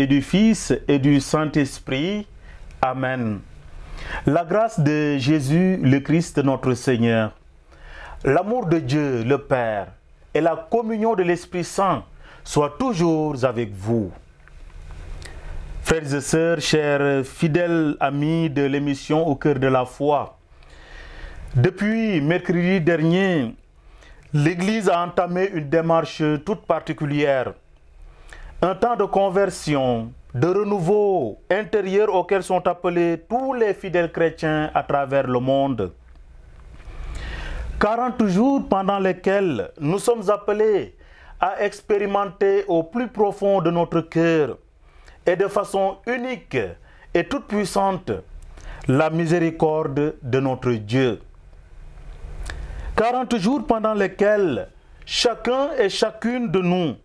du Fils et du Saint-Esprit. Amen. La grâce de Jésus, le Christ, notre Seigneur, l'amour de Dieu, le Père, et la communion de l'Esprit Saint soient toujours avec vous. Frères et sœurs, chers fidèles amis de l'émission Au cœur de la foi, depuis mercredi dernier, l'Église a entamé une démarche toute particulière, un temps de conversion, de renouveau intérieur auquel sont appelés tous les fidèles chrétiens à travers le monde. 40 jours pendant lesquels nous sommes appelés à expérimenter au plus profond de notre cœur et de façon unique et toute puissante la miséricorde de notre Dieu. 40 jours pendant lesquels chacun et chacune de nous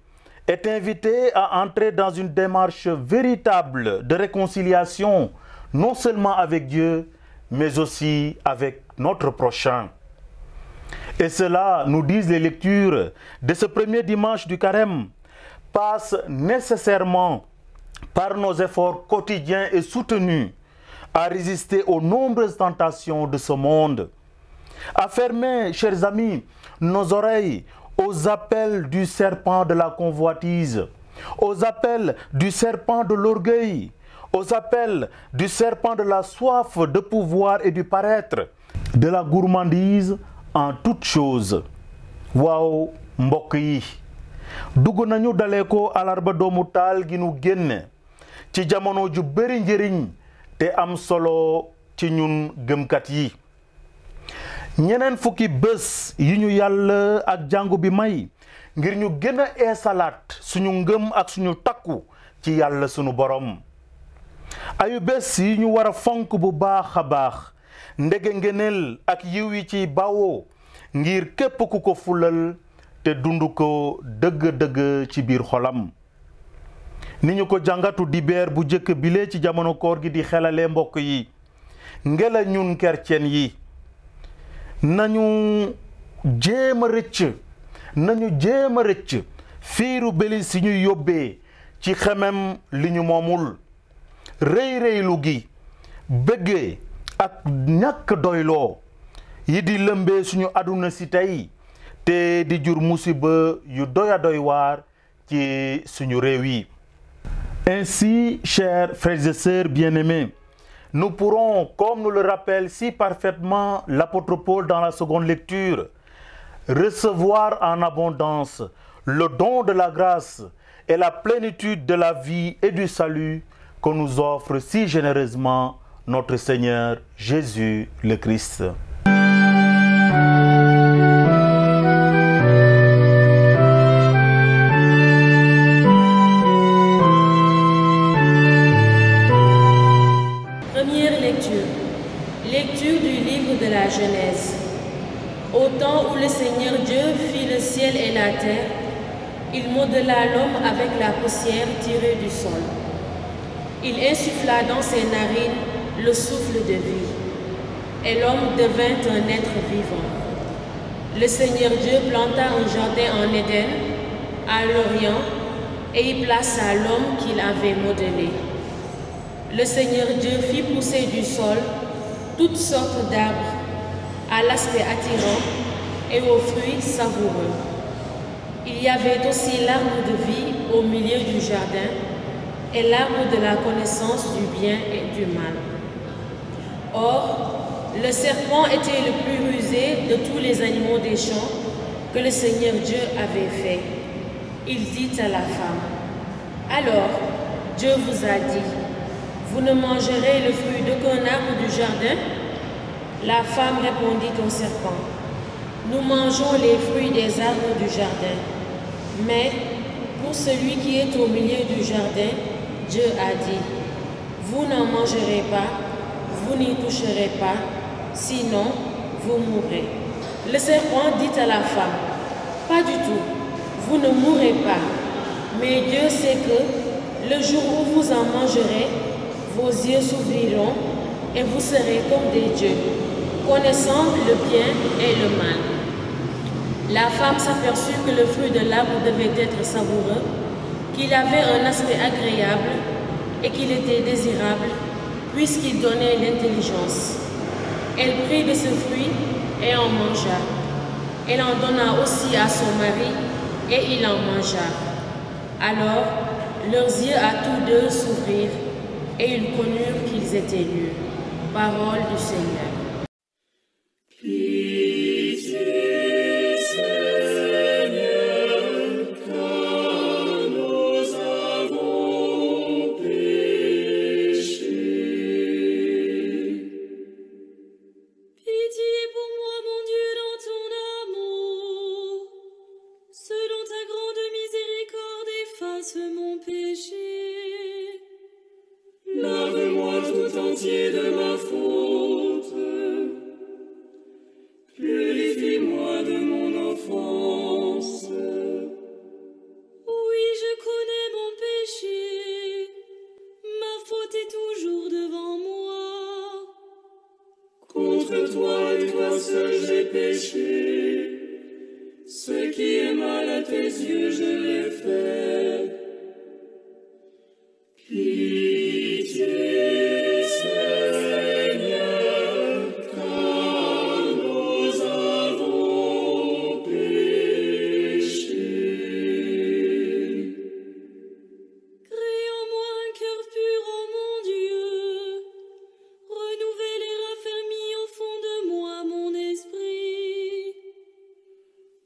est invité à entrer dans une démarche véritable de réconciliation, non seulement avec Dieu, mais aussi avec notre prochain. Et cela, nous disent les lectures de ce premier dimanche du Carême, passe nécessairement par nos efforts quotidiens et soutenus à résister aux nombreuses tentations de ce monde, à fermer, chers amis, nos oreilles aux appels du serpent de la convoitise, aux appels du serpent de l'orgueil, aux appels du serpent de la soif de pouvoir et du paraître, de la gourmandise en toutes choses. Waaw mbokk yi dugg nañu dalee ko alarba doomu taal gi nu génne ci jamono ju bëri njëriñ te am solo ci ñun gëmkat yi. ñeneen fukki bés yi ñu yàlla ak jàngu bi may ngir ñu gën a eesalaat suñu ngëm ak suñu takku ci yàlla suñu borom. ayu bés yi ñu war a fonk bu baax a baax ndege ngeneel ak yiw yi ci bawoo ngir képp ku ko fulal te dund ko dëgg-dëgg ci biir xolam. ni ñu ko jàngatu dibeer bu jëkk bile ci jamono koor gi di xelale mbokk yi, ngela ñun chrétien yi nañu jéem a rëcc fiiru belis yi ñuy yóbbee ci xemem li ñu moomul, rëy-rëylu gi, bëggee ak ñàkk doyloo yi di lëmbee suñu àdduna si tey te di jur musiba yu doy waar ci suñu réew yi. Ainsi, chers frères et sœurs bien-aimés, nous pourrons, comme nous le rappelle si parfaitement l'apôtre Paul dans la seconde lecture, recevoir en abondance le don de la grâce et la plénitude de la vie et du salut que nous offre si généreusement notre Seigneur Jésus le Christ. Lecture du livre de la Genèse. Au temps où le Seigneur Dieu fit le ciel et la terre, il modela l'homme avec la poussière tirée du sol. Il insuffla dans ses narines le souffle de vie, et l'homme devint un être vivant. Le Seigneur Dieu planta un jardin en Éden, à l'Orient, et y plaça l'homme qu'il avait modelé. Le Seigneur Dieu fit pousser du sol toutes sortes d'arbres, à l'aspect attirant et aux fruits savoureux. Il y avait aussi l'arbre de vie au milieu du jardin et l'arbre de la connaissance du bien et du mal. Or, le serpent était le plus rusé de tous les animaux des champs que le Seigneur Dieu avait fait. Il dit à la femme: alors, Dieu vous a dit: vous ne mangerez le fruit d'aucun arbre du jardin? La femme répondit au serpent: nous mangeons les fruits des arbres du jardin. Mais pour celui qui est au milieu du jardin, Dieu a dit: vous n'en mangerez pas, vous n'y toucherez pas, sinon vous mourrez. Le serpent dit à la femme: pas du tout, vous ne mourrez pas. Mais Dieu sait que le jour où vous en mangerez, vos yeux s'ouvriront et vous serez comme des dieux, connaissant le bien et le mal. La femme s'aperçut que le fruit de l'arbre devait être savoureux, qu'il avait un aspect agréable et qu'il était désirable, puisqu'il donnait l'intelligence. Elle prit de ce fruit et en mangea. Elle en donna aussi à son mari, et il en mangea. Alors, leurs yeux à tous deux s'ouvrirent, et ils connurent qu'ils étaient nus. Parole du Seigneur. Lave-moi tout entier de ma faute, purifie-moi de mon offense. Oui, je connais mon péché, ma faute est toujours devant moi. Contre toi et toi seul j'ai péché, ce qui est mal à tes yeux je l'ai fait.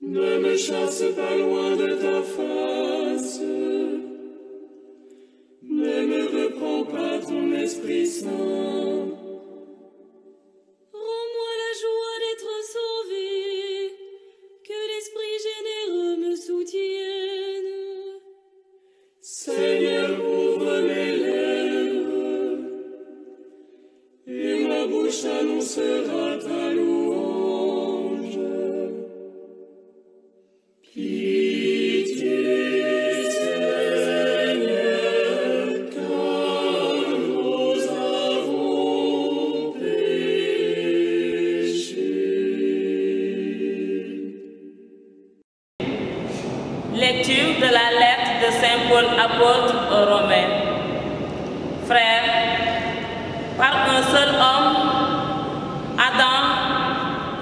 Ne me chasse pas loin de ta face, ne me reprends pas ton Esprit Saint. Rends-moi la joie d'être sauvé, que l'Esprit généreux me soutienne. Seigneur, ouvre mes lèvres, et ma bouche annoncera ta louange. Lecture de la lettre de Saint Paul apôtre aux Romains. Frères, par un seul homme, Adam,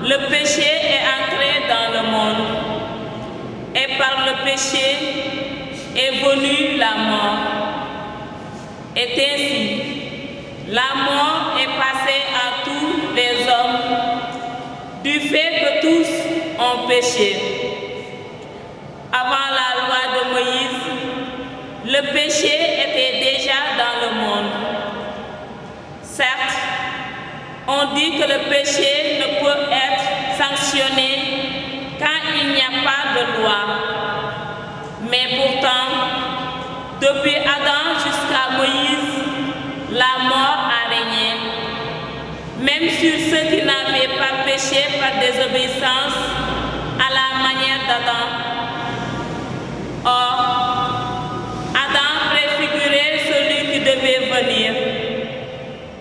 le péché est entré dans le monde, et par le péché est venue la mort. Et ainsi, la mort est passée à tous les hommes, du fait que tous ont péché. Avant la loi de Moïse, le péché était déjà dans le monde. Certes, on dit que le péché ne peut être sanctionné quand il n'y a pas de loi. Mais pourtant, depuis Adam jusqu'à Moïse, la mort a régné. Même sur ceux qui n'avaient pas péché par désobéissance à la manière d'Adam. Or, Adam préfigurait celui qui devait venir.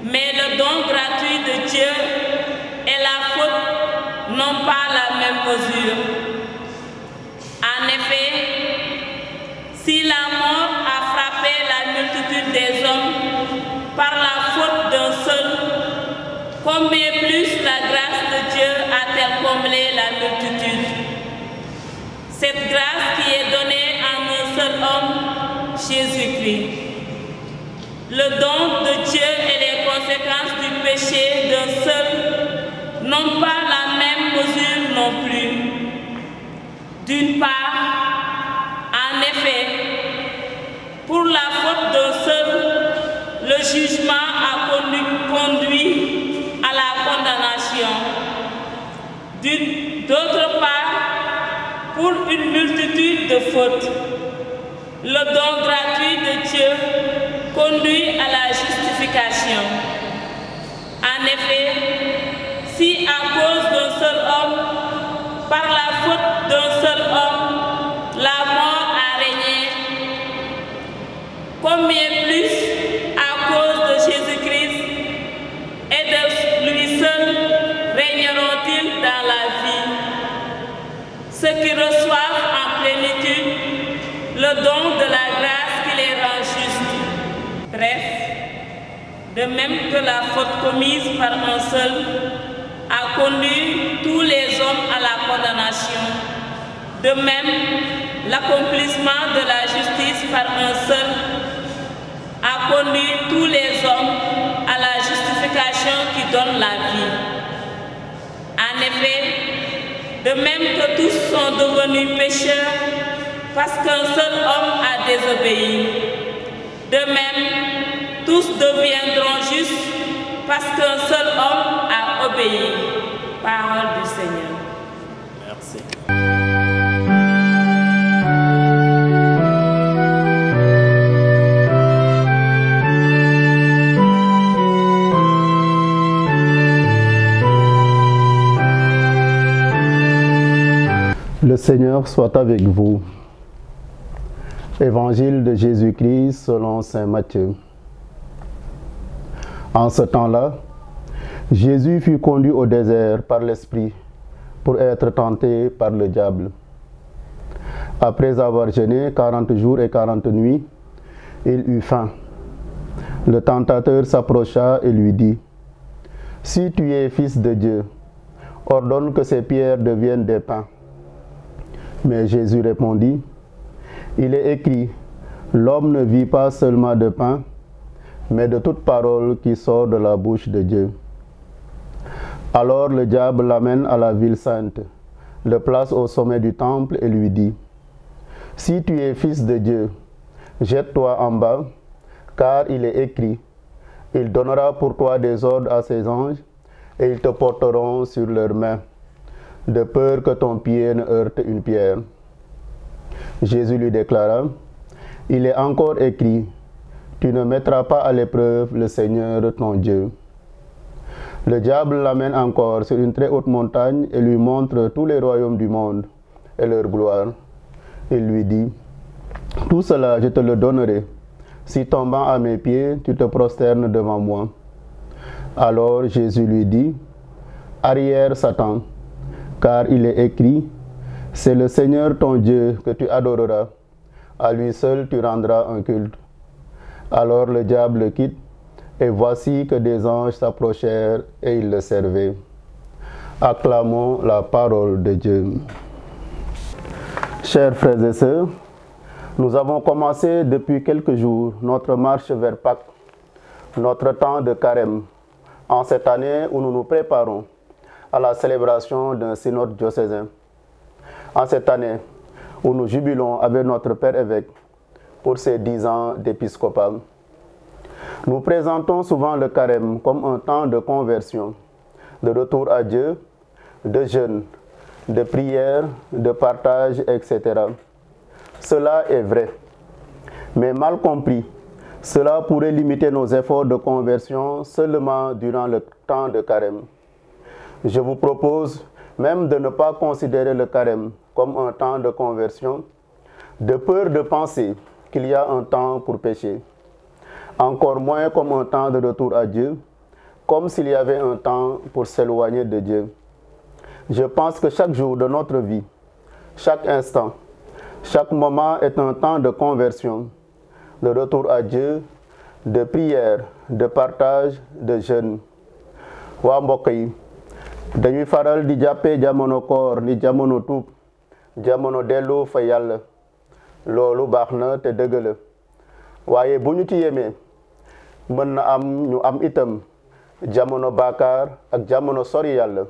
Mais le don gratuit de Dieu et la faute n'ont pas la même mesure. En effet, si la mort a frappé la multitude des hommes par la faute d'un seul, combien plus la grâce de Dieu a-t-elle comblé la multitude? Cette grâce qui est donnée en un seul homme, Jésus-Christ. Le don de Dieu et les conséquences du péché d'un seul n'ont pas la même mesure non plus. D'une part, en effet, pour la faute d'un seul, le jugement a conduit à la condamnation. D'autre part, pour une multitude de fautes, le don gratuit de Dieu conduit à la justification. En effet, si à cause d'un seul homme, par la faute d'un seul homme, la mort a régné, combien plus à cause de Jésus-Christ et de lui seul régneront-ils dans la vie? Ceux qui reçoivent en plénitude le don de la grâce qui les rend justes. Bref, de même que la faute commise par un seul a conduit tous les hommes à la condamnation, de même l'accomplissement de la justice par un seul a conduit tous les hommes à la justification qui donne la vie. En effet, de même que tous sont devenus pécheurs parce qu'un seul homme a désobéi, de même tous deviendront justes parce qu'un seul homme a obéi. Parole du Seigneur. Merci. Le Seigneur soit avec vous. Évangile de Jésus-Christ selon saint Matthieu. En ce temps-là, Jésus fut conduit au désert par l'Esprit pour être tenté par le diable. Après avoir jeûné 40 jours et 40 nuits, il eut faim. Le tentateur s'approcha et lui dit: « Si tu es fils de Dieu, ordonne que ces pierres deviennent des pains. » Mais Jésus répondit: « Il est écrit, l'homme ne vit pas seulement de pain, mais de toute parole qui sort de la bouche de Dieu. » Alors le diable l'amène à la ville sainte, le place au sommet du temple et lui dit: « Si tu es fils de Dieu, jette-toi en bas, car il est écrit, il donnera pour toi des ordres à ses anges, et ils te porteront sur leurs mains, de peur que ton pied ne heurte une pierre. » Jésus lui déclara: « Il est encore écrit, tu ne mettras pas à l'épreuve le Seigneur ton Dieu. » Le diable l'amène encore sur une très haute montagne et lui montre tous les royaumes du monde et leur gloire. Il lui dit: « Tout cela je te le donnerai, si tombant à mes pieds, tu te prosternes devant moi. » Alors Jésus lui dit: « Arrière, Satan, car il est écrit, c'est le Seigneur ton Dieu que tu adoreras, à lui seul tu rendras un culte. » Alors le diable le quitte, et voici que des anges s'approchèrent et ils le servaient. Acclamons la parole de Dieu. Chers frères et sœurs, nous avons commencé depuis quelques jours notre marche vers Pâques, notre temps de carême, en cette année où nous nous préparons à la célébration d'un synode diocésain. En cette année où nous jubilons avec notre Père évêque pour ses 10 ans d'épiscopat. Nous présentons souvent le carême comme un temps de conversion, de retour à Dieu, de jeûne, de prière, de partage, etc. Cela est vrai, mais mal compris, cela pourrait limiter nos efforts de conversion seulement durant le temps de carême. Je vous propose même de ne pas considérer le carême comme un temps de conversion, de peur de penser qu'il y a un temps pour pécher, encore moins comme un temps de retour à Dieu, comme s'il y avait un temps pour s'éloigner de Dieu. Je pense que chaque jour de notre vie, chaque instant, chaque moment est un temps de conversion, de retour à Dieu, de prière, de partage, de jeûne. Waa mbokk yi, dañuy faral di jàppee jamono koor ni jamono tuub, jamono dellu fa Yàlla. Loolu baax na te dëgg la. Waaye bu ñu ci yemee, mën na am ñu am itam jamono baakaar ak jamono sori Yàlla,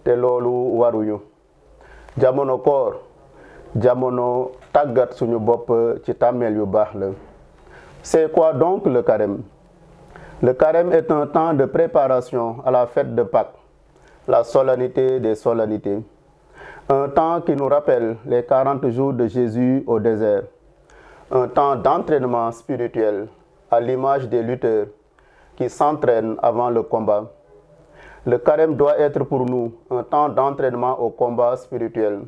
te loolu waruñu. Jamono koor, jamono tàggat suñu bopp ci tàmmeel yu baax la. C'est quoi donc le carême? Le carême est un temps de préparation à la fête de Pâques, la solennité des solennités. Un temps qui nous rappelle les 40 jours de Jésus au désert. Un temps d'entraînement spirituel à l'image des lutteurs qui s'entraînent avant le combat. Le carême doit être pour nous un temps d'entraînement au combat spirituel.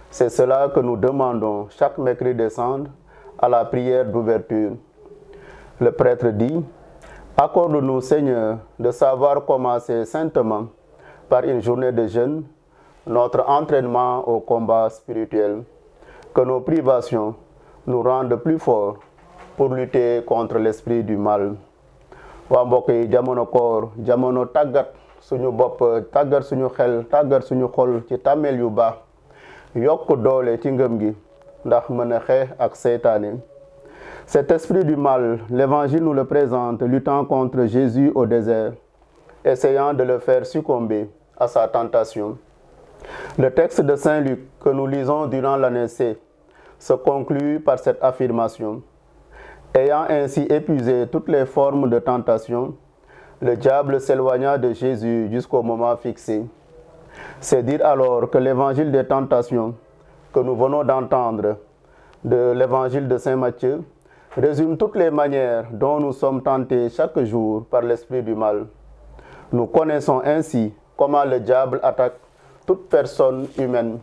C'est cela que nous demandons chaque mercredi des Cendres à la prière d'ouverture. Le prêtre dit: « Accorde-nous, Seigneur, de savoir commencer saintement par une journée de jeûne notre entraînement au combat spirituel. Que nos privations nous rendent plus forts pour lutter contre l'esprit du mal. waa mbokk yi jamono koor jamono tàggat suñu bopp tàggat suñu xel tàggat suñu xol ci tàmmeel yu baax yokk doole ci ngëm gi ndax mën a xeex ak seytaane. Cet esprit du mal, l'Évangile nous le présente luttant contre Jésus au désert, essayant de le faire succomber à sa tentation. Le texte de Saint Luc que nous lisons durant l'année C se conclut par cette affirmation. Ayant ainsi épuisé toutes les formes de tentation, le diable s'éloigna de Jésus jusqu'au moment fixé. C'est dire alors que l'évangile des tentations que nous venons d'entendre de l'évangile de Saint Matthieu résume toutes les manières dont nous sommes tentés chaque jour par l'esprit du mal. Nous connaissons ainsi comment le diable attaque toute personne humaine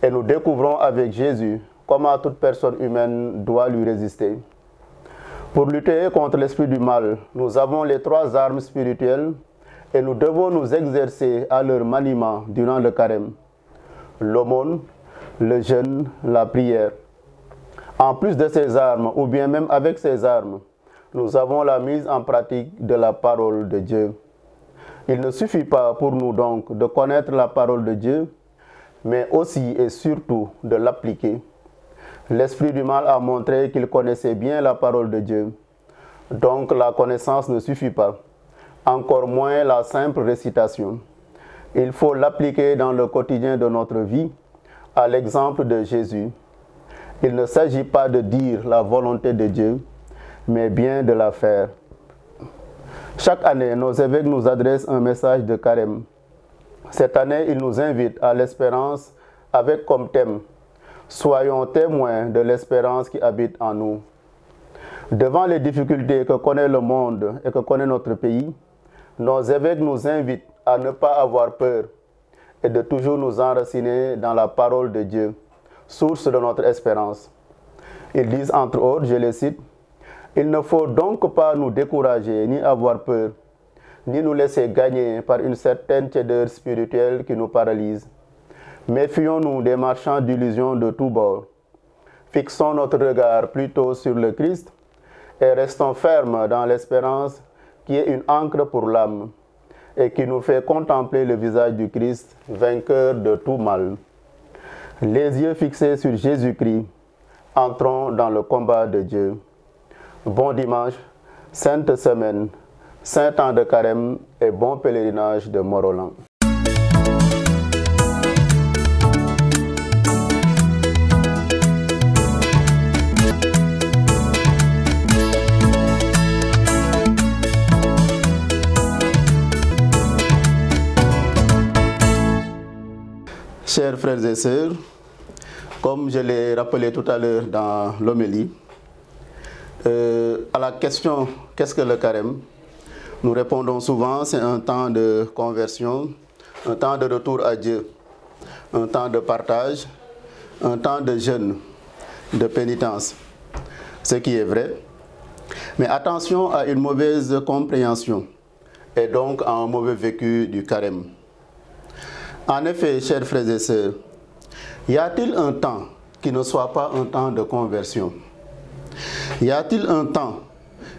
et nous découvrons avec Jésus comment toute personne humaine doit lui résister. Pour lutter contre l'esprit du mal, nous avons les 3 armes spirituelles et nous devons nous exercer à leur maniement durant le carême: l'aumône, le jeûne, la prière. En plus de ces armes, ou bien même avec ces armes, nous avons la mise en pratique de la parole de Dieu. Il ne suffit pas pour nous donc de connaître la parole de Dieu, mais aussi et surtout de l'appliquer. L'esprit du mal a montré qu'il connaissait bien la parole de Dieu. Donc la connaissance ne suffit pas, encore moins la simple récitation. Il faut l'appliquer dans le quotidien de notre vie, à l'exemple de Jésus. Il ne s'agit pas de dire la volonté de Dieu, mais bien de la faire. Chaque année, nos évêques nous adressent un message de carême. Cette année, ils nous invitent à l'espérance avec comme thème: soyons témoins de l'espérance qui habite en nous. Devant les difficultés que connaît le monde et que connaît notre pays, nos évêques nous invitent à ne pas avoir peur et de toujours nous enraciner dans la parole de Dieu, source de notre espérance. Ils disent entre autres, je les cite: il ne faut donc pas nous décourager ni avoir peur, ni nous laisser gagner par une certaine tiédeur spirituelle qui nous paralyse. Méfions-nous des marchands d'illusions de tous bords. Fixons notre regard plutôt sur le Christ et restons fermes dans l'espérance qui est une ancre pour l'âme et qui nous fait contempler le visage du Christ, vainqueur de tout mal. Les yeux fixés sur Jésus-Christ, entrons dans le combat de Dieu. Bon dimanche, sainte semaine, saint temps de carême et bon pèlerinage de Morolan. Chers frères et sœurs, comme je l'ai rappelé tout à l'heure dans l'homélie, à la question « Qu'est-ce que le carême ?», nous répondons souvent: c'est un temps de conversion, un temps de retour à Dieu, un temps de partage, un temps de jeûne, de pénitence. Ce qui est vrai. Mais attention à une mauvaise compréhension et donc à un mauvais vécu du carême. En effet, chers frères et sœurs, y a-t-il un temps qui ne soit pas un temps de conversion? Y a-t-il un temps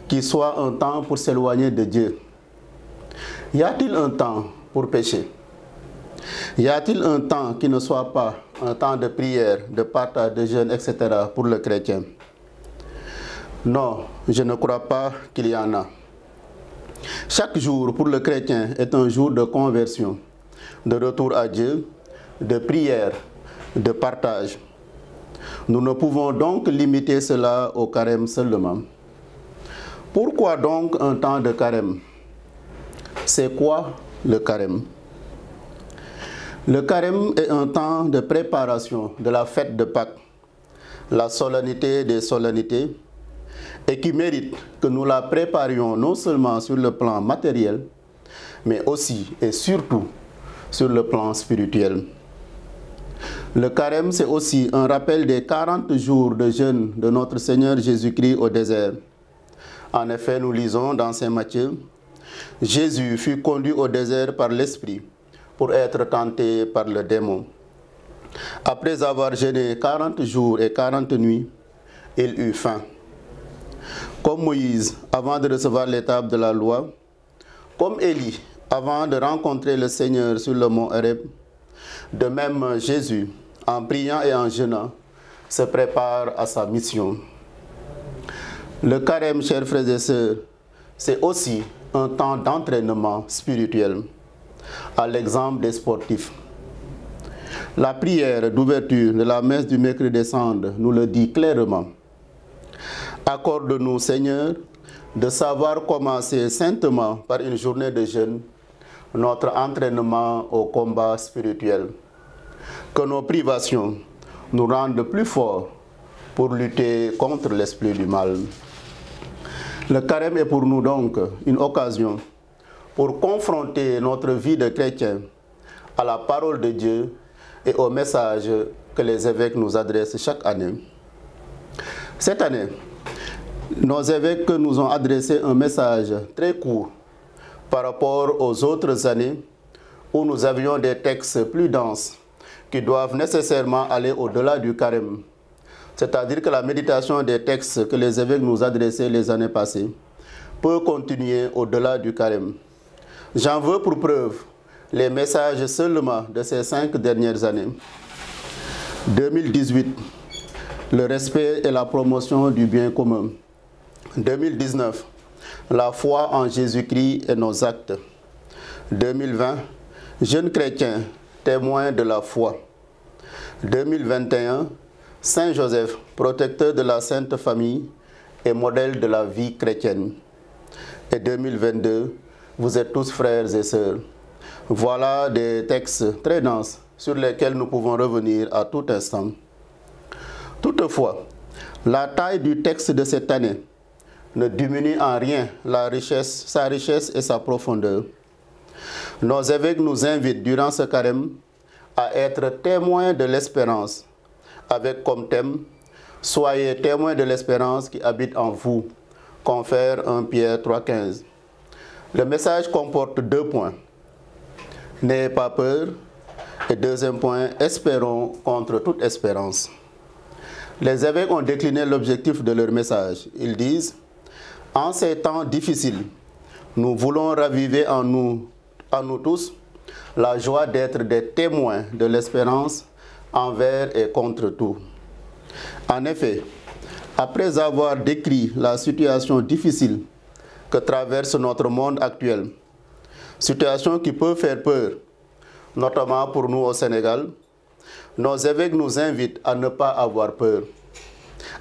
qui soit un temps pour s'éloigner de Dieu? Y a-t-il un temps pour pécher? Y a-t-il un temps qui ne soit pas un temps de prière, de partage, de jeûne, etc. pour le chrétien? Non, je ne crois pas qu'il y en a. Chaque jour pour le chrétien est un jour de conversion, de retour à Dieu, de prière, de partage. Nous ne pouvons donc limiter cela au carême seulement. Pourquoi donc un temps de carême? C'est quoi le carême? Le carême est un temps de préparation de la fête de Pâques, la solennité des solennités, et qui mérite que nous la préparions non seulement sur le plan matériel, mais aussi et surtout sur le plan spirituel. Le carême, c'est aussi un rappel des 40 jours de jeûne de notre Seigneur Jésus-Christ au désert. En effet, nous lisons dans Saint Matthieu: Jésus fut conduit au désert par l'Esprit pour être tenté par le démon. Après avoir jeûné 40 jours et 40 nuits, il eut faim. Comme Moïse, avant de recevoir l'étape de la loi, comme Élie, avant de rencontrer le Seigneur sur le mont Horeb, de même Jésus, en priant et en jeûnant, se prépare à sa mission. Le carême, chers frères et sœurs, c'est aussi un temps d'entraînement spirituel, à l'exemple des sportifs. La prière d'ouverture de la messe du mercredi des cendres nous le dit clairement. Accorde-nous, Seigneur, de savoir commencer saintement par une journée de jeûne notre entraînement au combat spirituel. Que nos privations nous rendent plus forts pour lutter contre l'esprit du mal. Le carême est pour nous donc une occasion pour confronter notre vie de chrétien à la parole de Dieu et au message que les évêques nous adressent chaque année. Cette année, nos évêques nous ont adressé un message très court par rapport aux autres années où nous avions des textes plus denses qui doivent nécessairement aller au-delà du carême. C'est-à-dire que la méditation des textes que les évêques nous adressaient les années passées peut continuer au-delà du carême. J'en veux pour preuve les messages seulement de ces 5 dernières années. 2018, le respect et la promotion du bien commun. 2019, la foi en Jésus-Christ et nos actes. 2020, jeunes chrétiens, témoins de la foi. 2021, Saint Joseph, protecteur de la Sainte Famille et modèle de la vie chrétienne. Et 2022, vous êtes tous frères et sœurs. Voilà des textes très denses sur lesquels nous pouvons revenir à tout instant. Toutefois, la taille du texte de cette année ne diminue en rien sa richesse et sa profondeur. Nos évêques nous invitent durant ce carême à être témoins de l'espérance, avec comme thème « Soyez témoins de l'espérance qui habite en vous », confère 1 Pierre 3,15. Le message comporte 2 points. N'ayez pas peur. Et deuxième point, espérons contre toute espérance. Les évêques ont décliné l'objectif de leur message. Ils disent « En ces temps difficiles, nous voulons raviver en nous tous la joie d'être des témoins de l'espérance envers et contre tout. » En effet, après avoir décrit la situation difficile que traverse notre monde actuel, situation qui peut faire peur, notamment pour nous au Sénégal, nos évêques nous invitent à ne pas avoir peur,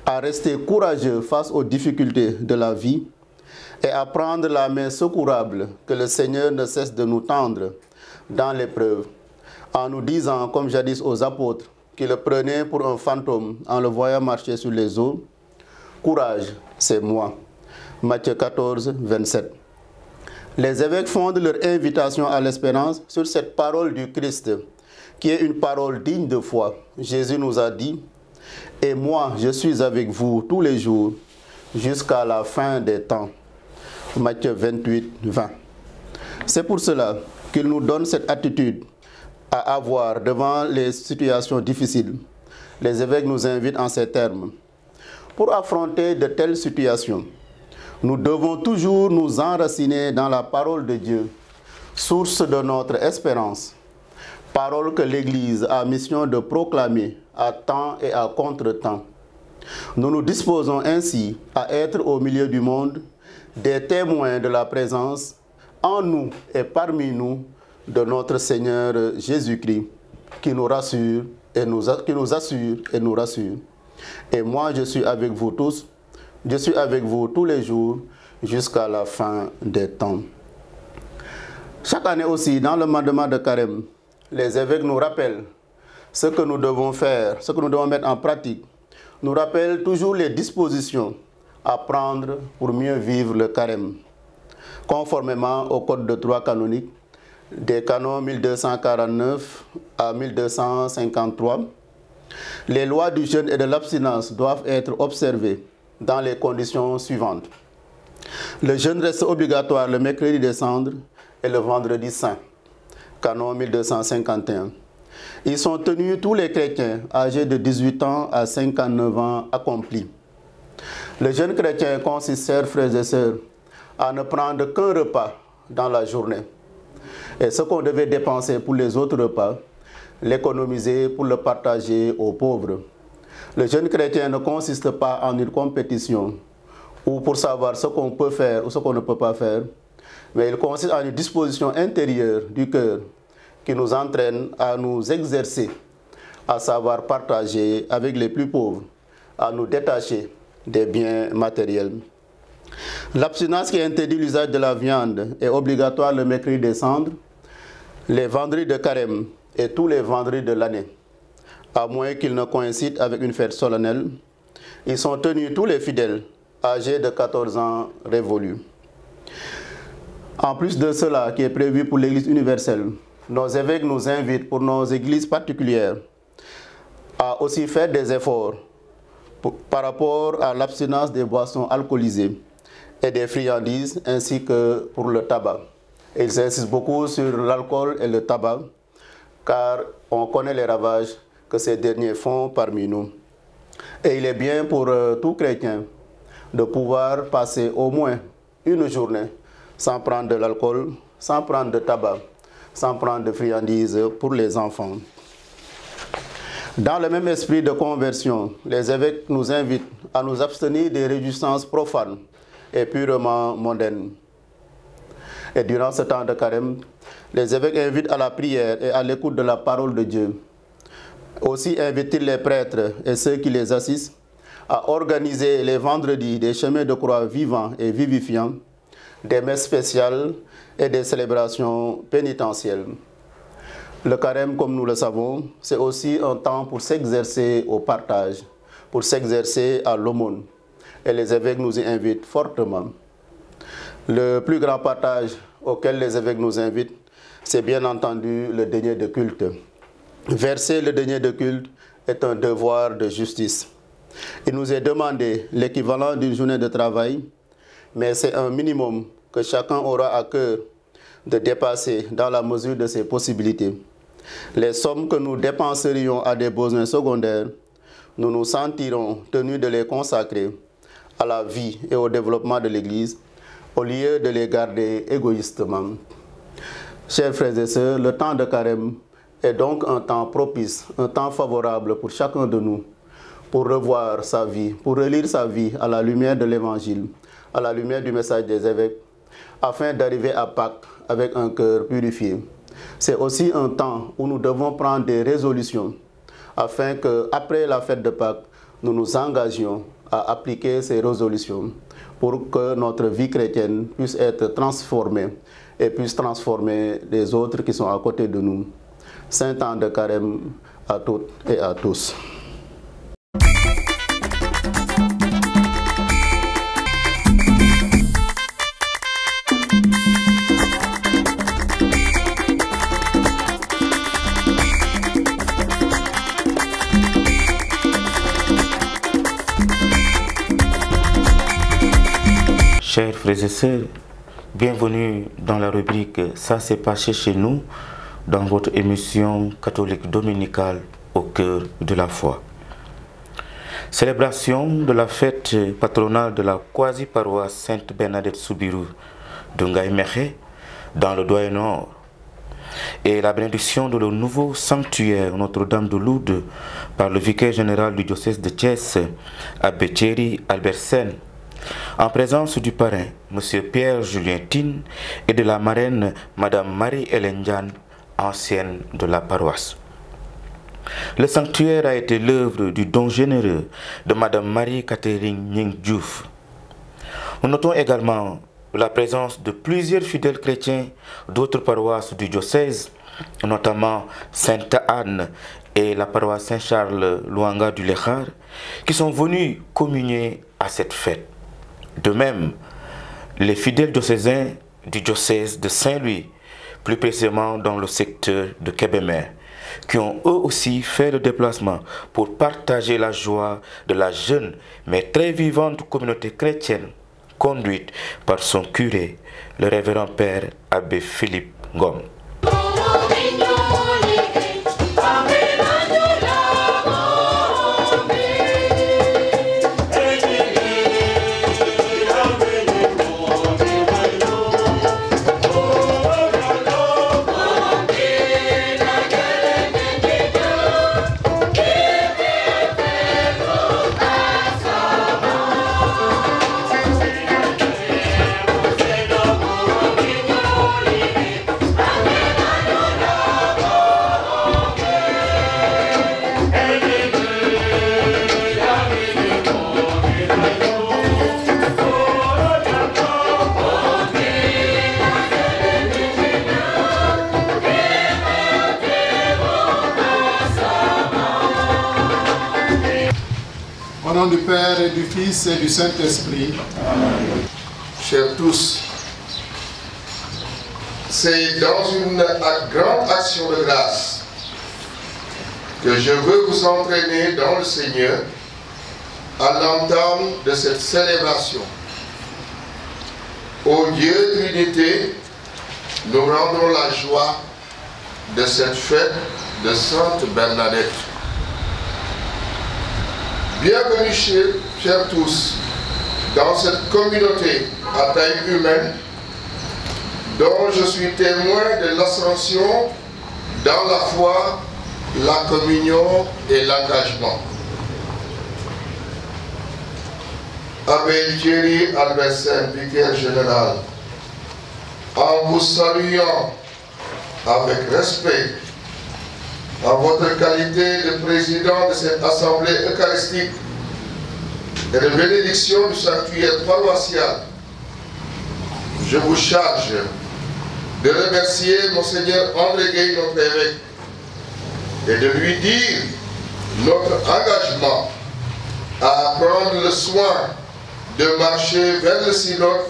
à rester courageux face aux difficultés de la vie et à prendre la main secourable que le Seigneur ne cesse de nous tendre dans l'épreuve, en nous disant, comme jadis aux apôtres, qui le prenaient pour un fantôme en le voyant marcher sur les eaux, « Courage, c'est moi ». Matthieu 14, 27. Les évêques fondent leur invitation à l'espérance sur cette parole du Christ, qui est une parole digne de foi. Jésus nous a dit « Et moi, je suis avec vous tous les jours, jusqu'à la fin des temps ». Matthieu 28, 20. C'est pour cela qu'il nous donne cette attitude à avoir devant les situations difficiles. Les évêques nous invitent en ces termes. Pour affronter de telles situations, nous devons toujours nous enraciner dans la parole de Dieu, source de notre espérance. Parole que l'Église a mission de proclamer à temps et à contre-temps. Nous nous disposons ainsi à être au milieu du monde des témoins de la présence en nous et parmi nous de notre Seigneur Jésus-Christ, qui nous rassure et nous assure et nous rassure. Et moi, je suis avec vous tous, je suis avec vous tous les jours jusqu'à la fin des temps. Chaque année aussi, dans le mandement de carême, les évêques nous rappellent ce que nous devons faire, ce que nous devons mettre en pratique, nous rappellent toujours les dispositions à prendre pour mieux vivre le carême. Conformément au code de droit canonique, des canons 1249 à 1253, les lois du jeûne et de l'abstinence doivent être observées dans les conditions suivantes. Le jeûne reste obligatoire le mercredi des cendres et le vendredi saint, canon 1251. Ils sont tenus tous les chrétiens âgés de 18 ans à 59 ans accomplis. Le jeûne chrétien consiste, chers frères et sœurs, à ne prendre qu'un repas dans la journée. Et ce qu'on devait dépenser pour les autres repas, l'économiser pour le partager aux pauvres. Le jeûne chrétien ne consiste pas en une compétition ou pour savoir ce qu'on peut faire ou ce qu'on ne peut pas faire, mais il consiste en une disposition intérieure du cœur qui nous entraîne à nous exercer, à savoir partager avec les plus pauvres, à nous détacher des biens matériels. L'abstinence qui interdit l'usage de la viande est obligatoire le mercredi des cendres, les vendredis de carême et tous les vendredis de l'année, à moins qu'ils ne coïncident avec une fête solennelle. Ils sont tenus tous les fidèles âgés de 14 ans révolus. En plus de cela qui est prévu pour l'Église universelle, nos évêques nous invitent pour nos églises particulières à aussi faire des efforts par rapport à l'abstinence des boissons alcoolisées et des friandises ainsi que pour le tabac. Et ils insistent beaucoup sur l'alcool et le tabac car on connaît les ravages que ces derniers font parmi nous. Et il est bien pour tout chrétien de pouvoir passer au moins une journée sans prendre de l'alcool, sans prendre de tabac, sans prendre de friandises pour les enfants. Dans le même esprit de conversion, les évêques nous invitent à nous abstenir des réjouissances profanes et purement mondaines. Et durant ce temps de carême, les évêques invitent à la prière et à l'écoute de la parole de Dieu. Aussi invitent-ils les prêtres et ceux qui les assistent à organiser les vendredis des chemins de croix vivants et vivifiants, des messes spéciales et des célébrations pénitentielles. Le carême, comme nous le savons, c'est aussi un temps pour s'exercer au partage, pour s'exercer à l'aumône. Et les évêques nous y invitent fortement. Le plus grand partage auquel les évêques nous invitent, c'est bien entendu le denier de culte. Verser le denier de culte est un devoir de justice. Il nous est demandé l'équivalent d'une journée de travail, mais c'est un minimum que chacun aura à cœur de dépasser dans la mesure de ses possibilités. Les sommes que nous dépenserions à des besoins secondaires, nous nous sentirons tenus de les consacrer à la vie et au développement de l'Église, au lieu de les garder égoïstement. Chers frères et sœurs, le temps de carême est donc un temps propice, un temps favorable pour chacun de nous, pour revoir sa vie, pour relire sa vie à la lumière de l'Évangile, à la lumière du message des évêques, afin d'arriver à Pâques avec un cœur purifié. C'est aussi un temps où nous devons prendre des résolutions, afin qu'après la fête de Pâques, nous nous engagions à appliquer ces résolutions pour que notre vie chrétienne puisse être transformée et puisse transformer les autres qui sont à côté de nous. Saint temps de carême à toutes et à tous. Chers frères et sœurs, bienvenue dans la rubrique « Ça s'est passé chez nous » dans votre émission catholique dominicale au cœur de la foi. Célébration de la fête patronale de la quasi-paroisse Sainte-Bernadette Soubirou de Ngaïmékhé dans le Doyen Nord et la bénédiction de le nouveau sanctuaire Notre-Dame de Lourdes par le vicaire général du diocèse de Thiès, Abbé Thierry Albersen, en présence du parrain, M. Pierre-Julien Tine, et de la marraine, Mme Marie-Hélène Diane, ancienne de la paroisse. Le sanctuaire a été l'œuvre du don généreux de Mme Marie-Catherine Ning Diouf. Nous notons également la présence de plusieurs fidèles chrétiens d'autres paroisses du diocèse, notamment Sainte-Anne et la paroisse Saint-Charles Luanga du Lékhar, qui sont venus communier à cette fête. De même, les fidèles diocésains du diocèse de Saint-Louis, plus précisément dans le secteur de Kébémer, qui ont eux aussi fait le déplacement pour partager la joie de la jeune mais très vivante communauté chrétienne conduite par son curé, le révérend père Abbé Philippe Ngom. nom du Père et du Fils et du Saint-Esprit. Chers tous, c'est dans une grande action de grâce que je veux vous entraîner dans le Seigneur à l'entame de cette célébration. Ô Dieu Trinité, nous rendons la joie de cette fête de Sainte Bernadette. Bienvenue, chers tous, dans cette communauté à taille humaine dont je suis témoin de l'ascension dans la foi, la communion et l'engagement. Abbé Thierry Albersen, vicaire général, en vous saluant avec respect, en votre qualité de président de cette assemblée eucharistique et de bénédiction du sanctuaire paroissial, je vous charge de remercier Monseigneur André Gueye, notre évêque, et de lui dire notre engagement à prendre le soin de marcher vers le synode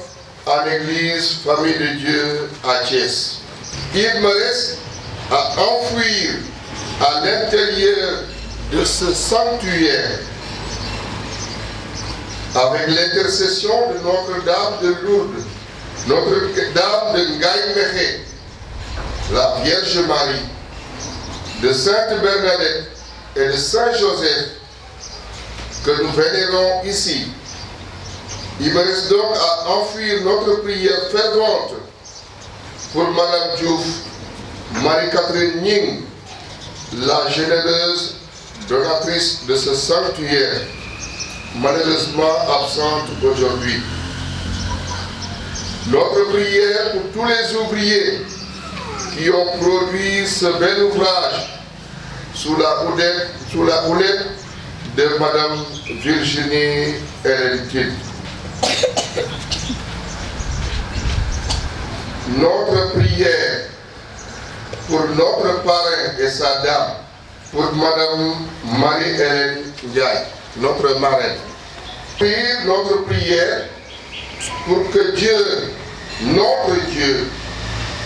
en Église Famille de Dieu à Thiès. Il me reste à enfouir à l'intérieur de ce sanctuaire, avec l'intercession de Notre-Dame de Lourdes, Notre-Dame de Ngaï-Mékhé, la Vierge Marie, de Sainte Bernadette et de Saint Joseph, que nous vénérons ici. Il me reste donc à enfouir notre prière fervente pour Madame Diouf, Marie-Catherine Ning, la généreuse donatrice de ce sanctuaire, malheureusement absente aujourd'hui. Notre prière pour tous les ouvriers qui ont produit ce bel ouvrage sous la houlette de Madame Virginie Hélène. Notre prière pour notre parrain et sa dame, pour Madame Marie-Hélène Ndiaye, notre marraine. Notre prière pour que Dieu, notre Dieu,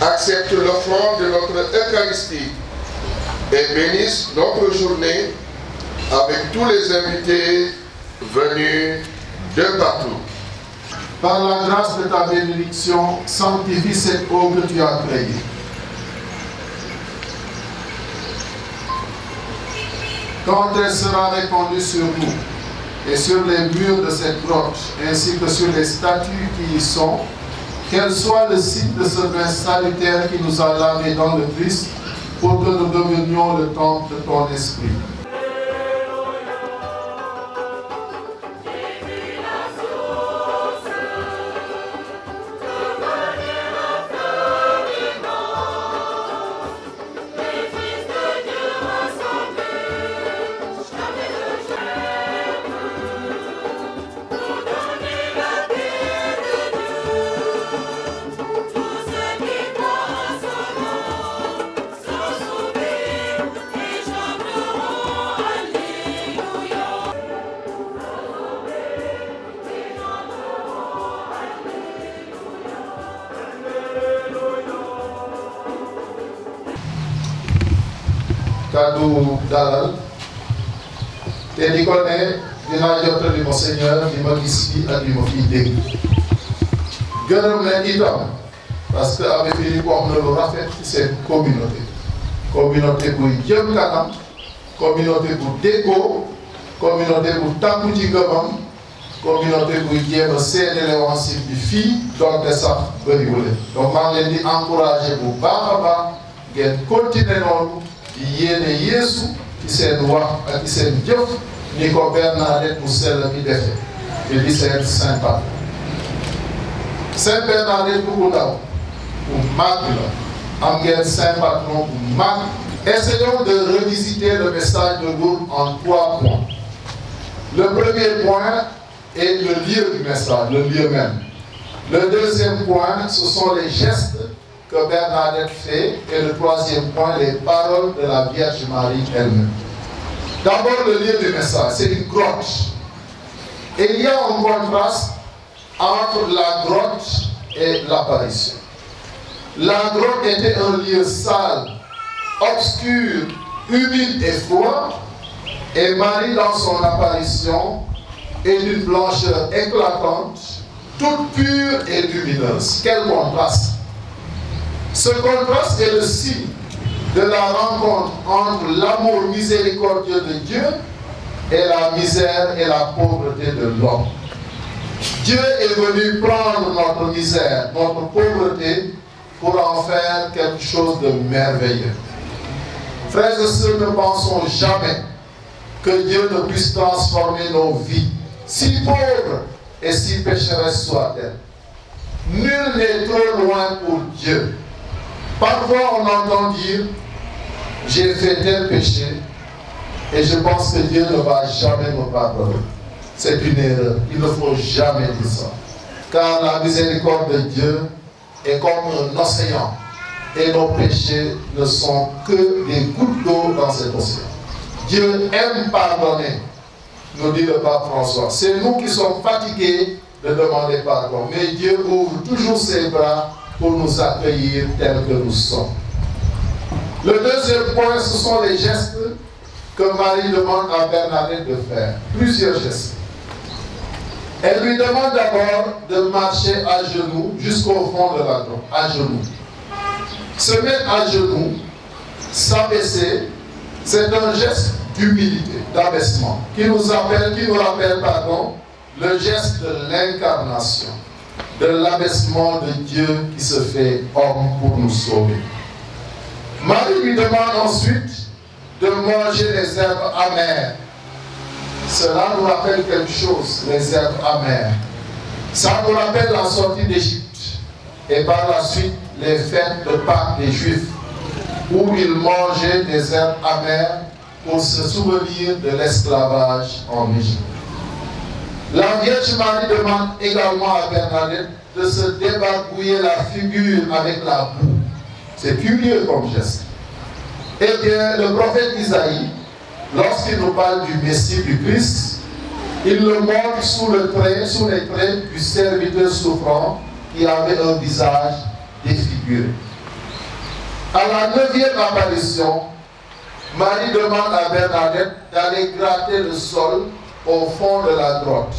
accepte l'offrande de notre Eucharistie et bénisse notre journée avec tous les invités venus de partout. Par la grâce de ta bénédiction, sanctifie cette eau que tu as créée. Quand elle sera répandue sur nous et sur les murs de cette grotte, ainsi que sur les statues qui y sont, qu'elle soit le site de ce bain salutaire qui nous a lavés dans le Christ, pour que nous devenions le temple de ton esprit. Kaddu dalal te di ko ne dinaa jottali Monseigneur li ma gis fii ak li ma fiy dégg gërëm leen itam parce que Abbé Philippe wax na lu rafet ci seen communauté buy jëm kanam, communauté bu déggoo, communauté bu tàggu ci gëmam, communauté buy jéem a seede l'Évangile bi fii donte sax bëriwule. Donc maa ngi leen di encourager bu baax a baax ngeen continuer noonu di yéene Yeesu ci seen wax ak ci seen jëf ni ko Bernadette bu sell mi defee te di seen Saint Pape. Saint Bernadette bu ndaw bu mag la am ngeen Saint Patron bu mag. Essayons de revisiter le message de Lourdes en 3 points. Le premier point est le lieu du message, le lieu même. Le deuxième point, ce sont les gestes que Bernadette fait. Et le troisième point, les paroles de la Vierge Marie elle-même. D'abord, le lieu du message, c'est une grotte. Et il y a un contraste entre la grotte et l'apparition. La grotte était un lieu sale, obscur, humide et froid, et Marie, dans son apparition, est d'une blancheur éclatante, toute pure et lumineuse. Quel contraste! Ce contraste est le signe de la rencontre entre l'amour miséricordieux de Dieu et la misère et la pauvreté de l'homme. Dieu est venu prendre notre misère, notre pauvreté, pour en faire quelque chose de merveilleux. Frères et sœurs, ne pensons jamais que Dieu ne puisse transformer nos vies, si pauvres et si pécheresses soient-elles. Nul n'est trop loin pour Dieu. Parfois on entend dire, j'ai fait tel péché et je pense que Dieu ne va jamais me pardonner. C'est une erreur. Il ne faut jamais dire ça. Car la miséricorde de Dieu est comme un océan et nos péchés ne sont que des gouttes d'eau dans cet océan. Dieu aime pardonner, nous dit le pape François. C'est nous qui sommes fatigués de demander pardon. Mais Dieu ouvre toujours ses bras pour nous accueillir tels que nous sommes. Le deuxième point, ce sont les gestes que Marie demande à Bernadette de faire. Plusieurs gestes. Elle lui demande d'abord de marcher à genoux jusqu'au fond de la grotte, à genoux. Se mettre à genoux, s'abaisser, c'est un geste d'humilité, d'abaissement, qui nous rappelle le geste de l'incarnation, de l'abaissement de Dieu qui se fait homme pour nous sauver. Marie lui demande ensuite de manger les herbes amères. Cela nous rappelle quelque chose, les herbes amères. Ça nous rappelle la sortie d'Égypte et par la suite les fêtes de Pâques des Juifs, où ils mangeaient des herbes amères pour se souvenir de l'esclavage en Égypte. La Vierge Marie demande également à Bernadette de se débarbouiller la figure avec la boue. C'est curieux comme geste. Eh bien, le prophète Isaïe, lorsqu'il nous parle du Messie, du Christ, il le montre sous les traits du serviteur souffrant qui avait un visage défiguré. À la 9e apparition, Marie demande à Bernadette d'aller gratter le sol au fond de la grotte.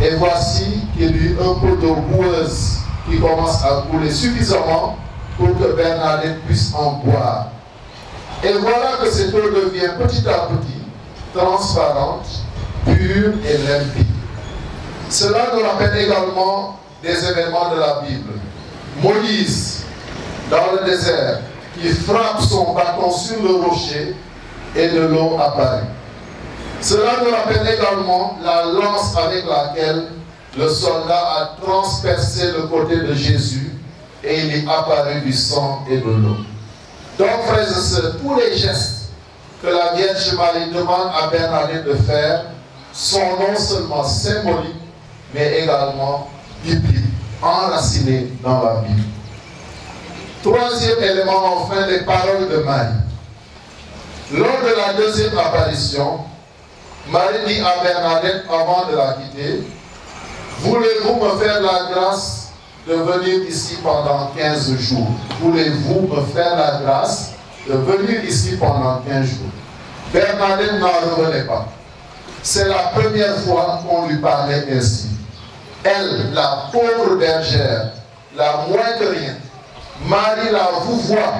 Et voici qu'il y a un peu d'eau boueuse qui commence à couler suffisamment pour que Bernadette puisse en boire. Et voilà que cette eau devient petit à petit transparente, pure et limpide. Cela nous rappelle également des événements de la Bible. Moïse, dans le désert, qui frappe son bâton sur le rocher et de l'eau apparaît. Cela nous rappelle également la lance avec laquelle le soldat a transpercé le côté de Jésus et il est apparu du sang et de l'eau. Donc, frères et sœurs, tous les gestes que la Vierge Marie demande à Bernadette de faire sont non seulement symboliques, mais également bibliques, enracinés dans la Bible. Troisième élément, enfin, les paroles de Marie. Lors de la 2e apparition, Marie dit à Bernadette avant de la quitter, « Voulez-vous me faire la grâce de venir ici pendant 15 jours? Voulez-vous me faire la grâce de venir ici pendant 15 jours? » Bernadette n'en revenait pas. C'est la première fois qu'on lui parlait ainsi. Elle, la pauvre bergère, la moins que rien, Marie la vouvoie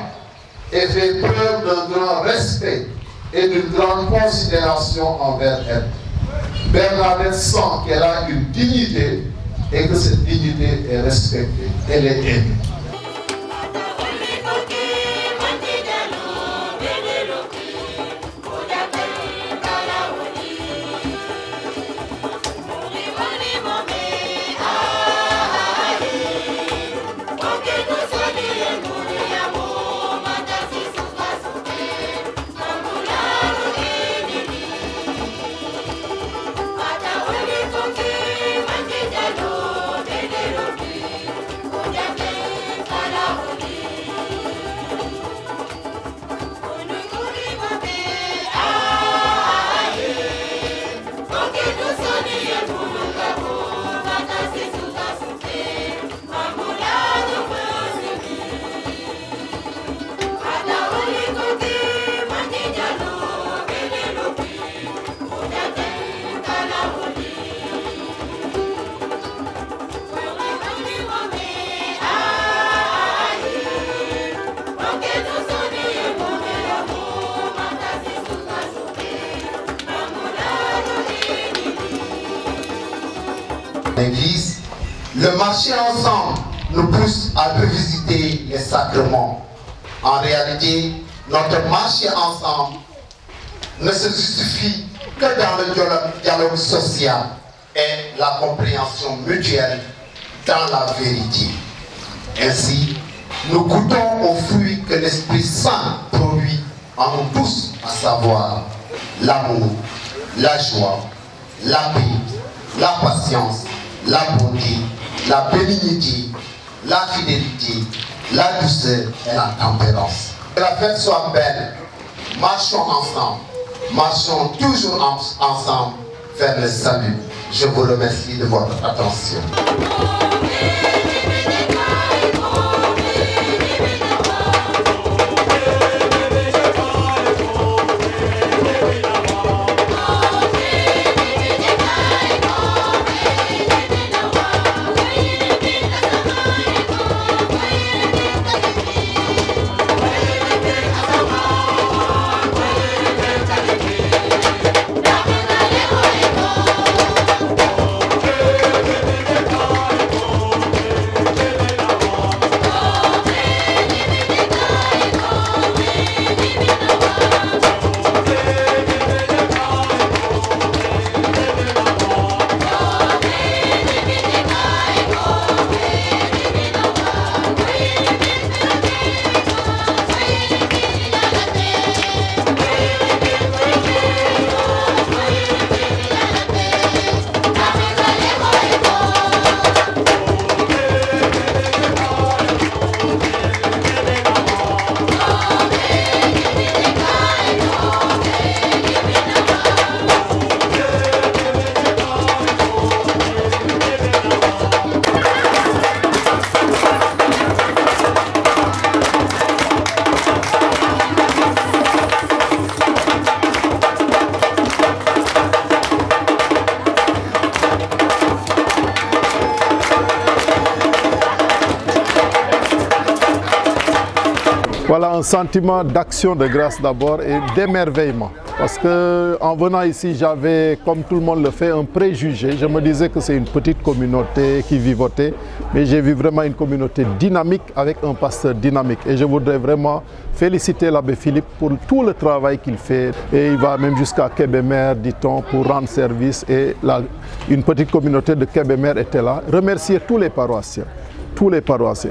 et fait preuve d'un grand respect et d'une grande considération envers elle. Bernadette sent qu'elle a une dignité et que cette dignité est respectée. Elle est aimée. L'Église, le marcher ensemble nous pousse à revisiter les sacrements. En réalité, notre marcher ensemble ne se justifie que dans le dialogue social et la compréhension mutuelle dans la vérité. Ainsi, nous goûtons aux fruits que l'Esprit Saint produit en nous tous, à savoir l'amour, la joie, la paix, la patience, la bonté, la bénignité, la fidélité, la douceur et la tempérance. Que la fête soit belle, marchons ensemble, marchons toujours ensemble vers le salut. Je vous remercie de votre attention. Voilà un sentiment d'action de grâce d'abord et d'émerveillement. Parce qu'en venant ici, j'avais, comme tout le monde le fait, un préjugé. Je me disais que c'est une petite communauté qui vivotait, mais j'ai vu vraiment une communauté dynamique avec un pasteur dynamique. Et je voudrais vraiment féliciter l'abbé Philippe pour tout le travail qu'il fait. Et il va même jusqu'à Kébémer, dit-on, pour rendre service. Et une petite communauté de Kébémer était là. Remercier tous les paroissiens.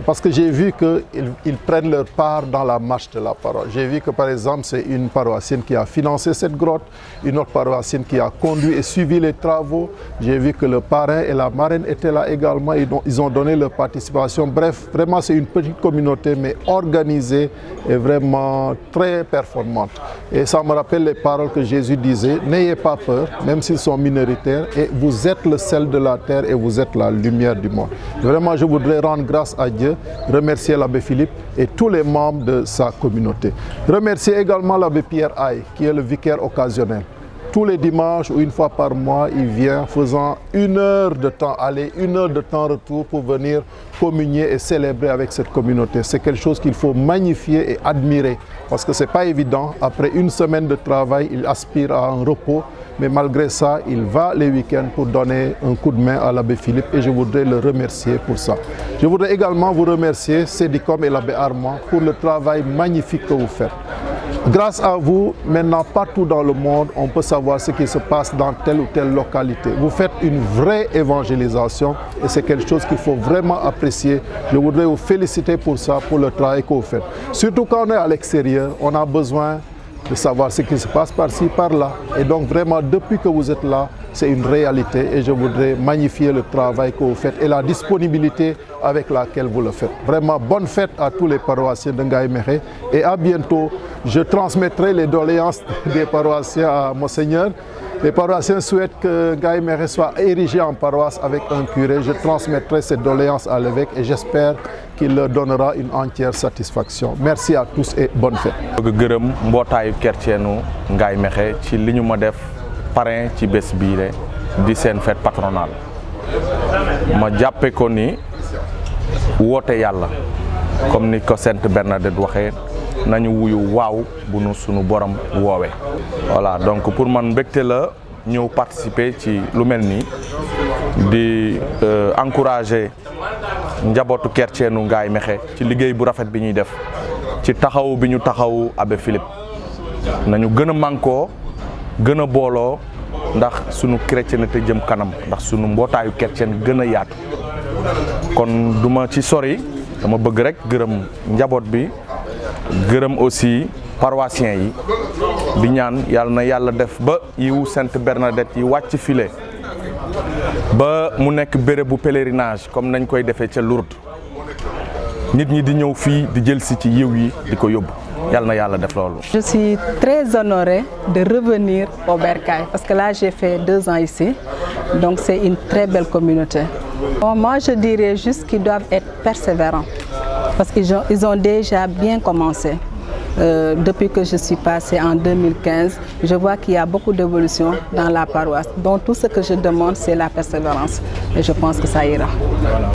Parce que j'ai vu qu'ils prennent leur part dans la marche de la parole. J'ai vu que par exemple c'est une paroissienne qui a financé cette grotte, une autre paroissienne qui a conduit et suivi les travaux. J'ai vu que le parrain et la marraine étaient là également, ils ont donné leur participation. Bref, vraiment c'est une petite communauté mais organisée et vraiment très performante. Et ça me rappelle les paroles que Jésus disait, n'ayez pas peur, même s'ils sont minoritaires, et vous êtes le sel de la terre et vous êtes la lumière du monde. Vraiment je voudrais rendre grâce à Dieu, remercier l'abbé Philippe et tous les membres de sa communauté. Remercier également l'abbé Pierre Aïe, qui est le vicaire occasionnel. Tous les dimanches ou une fois par mois, il vient faisant 1 heure de temps aller, 1 heure de temps retour pour venir communier et célébrer avec cette communauté. C'est quelque chose qu'il faut magnifier et admirer parce que ce n'est pas évident. Après 1 semaine de travail, il aspire à un repos. Mais malgré ça, il va les week-ends pour donner un coup de main à l'abbé Philippe et je voudrais le remercier pour ça. Je voudrais également vous remercier, Sédicom et l'abbé Armand, pour le travail magnifique que vous faites. Grâce à vous, maintenant, partout dans le monde, on peut savoir ce qui se passe dans telle ou telle localité. Vous faites une vraie évangélisation et c'est quelque chose qu'il faut vraiment apprécier. Je voudrais vous féliciter pour ça, pour le travail que vous faites. Surtout quand on est à l'extérieur, on a besoin de savoir ce qui se passe par-ci, par-là. Et donc vraiment, depuis que vous êtes là, c'est une réalité et je voudrais magnifier le travail que vous faites et la disponibilité avec laquelle vous le faites. Vraiment, bonne fête à tous les paroissiens de Ngaye Mékhé et à bientôt. Je transmettrai les doléances des paroissiens à Monseigneur. Les paroissiens souhaitent que Ngaye Mékhé soit érigé en paroisse avec un curé. Je transmettrai ces doléances à l'évêque et j'espère qu'il leur donnera une entière satisfaction. Merci à tous et bonne fête. Je gërëm mbootaayu kerceenu Ngaye Mékhé ci li ñu ma def parrain ci bés bii di seen fête patronale ma jàppe ko ni woote yàlla comme ni ko Sainte Bernadette waxee nañu wuyu waaw bu nu sunu borom woowee. Voilà donc pour man mbégte la ñëw participer ci lu mel nii di encourager njabootu chrétienu Ngaye Mékhé ci liggéey bu rafet bi ñuy def ci taxaw bi ñu taxaw Abbé Philippe nañu gën a mànkoo gën a booloo ndax sunu chrétienté jëm kanam ndax sunu mbootaayu chrétien gën a yaatu kon duma ci sori dama bëgg rek gërëm njaboot bi gërëm aussi paroissiens yi di ñaan yàlla na yàlla def ba yiwu Sainte Bernadette yi wàcc file ba mu nekk béréb bu pèlerinage comme nañ koy defee ca Lourdes nit ñi di ñëw fii di jël si ci yiw yi di ko yóbbu yàlla na yàlla def loolu. Je suis très honorée de revenir au Bercail parce que là j'ai fait 2 ans ici donc c'est une très belle communauté. Bon, moi je dirais juste qu'ils doivent être persévérants parce qu'ils ont déjà bien commencé. Depuis que je suis passée en 2015, je vois qu'il y a beaucoup d'évolution dans la paroisse. Donc tout ce que je demande, c'est la persévérance. Et je pense que ça ira. Voilà.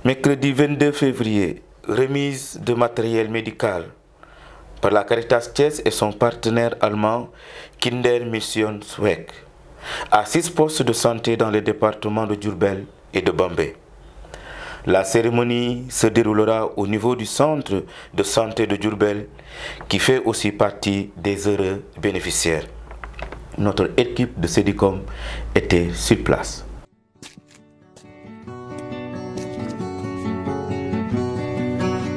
Mercredi 22 février, remise de matériel médical par la Caritas Thiès et son partenaire allemand Kinder Mission Zweck à 6 postes de santé dans les départements de Diourbel et de Bambey. La cérémonie se déroulera au niveau du centre de santé de Diourbel qui fait aussi partie des heureux bénéficiaires. Notre équipe de Cédicom était sur place.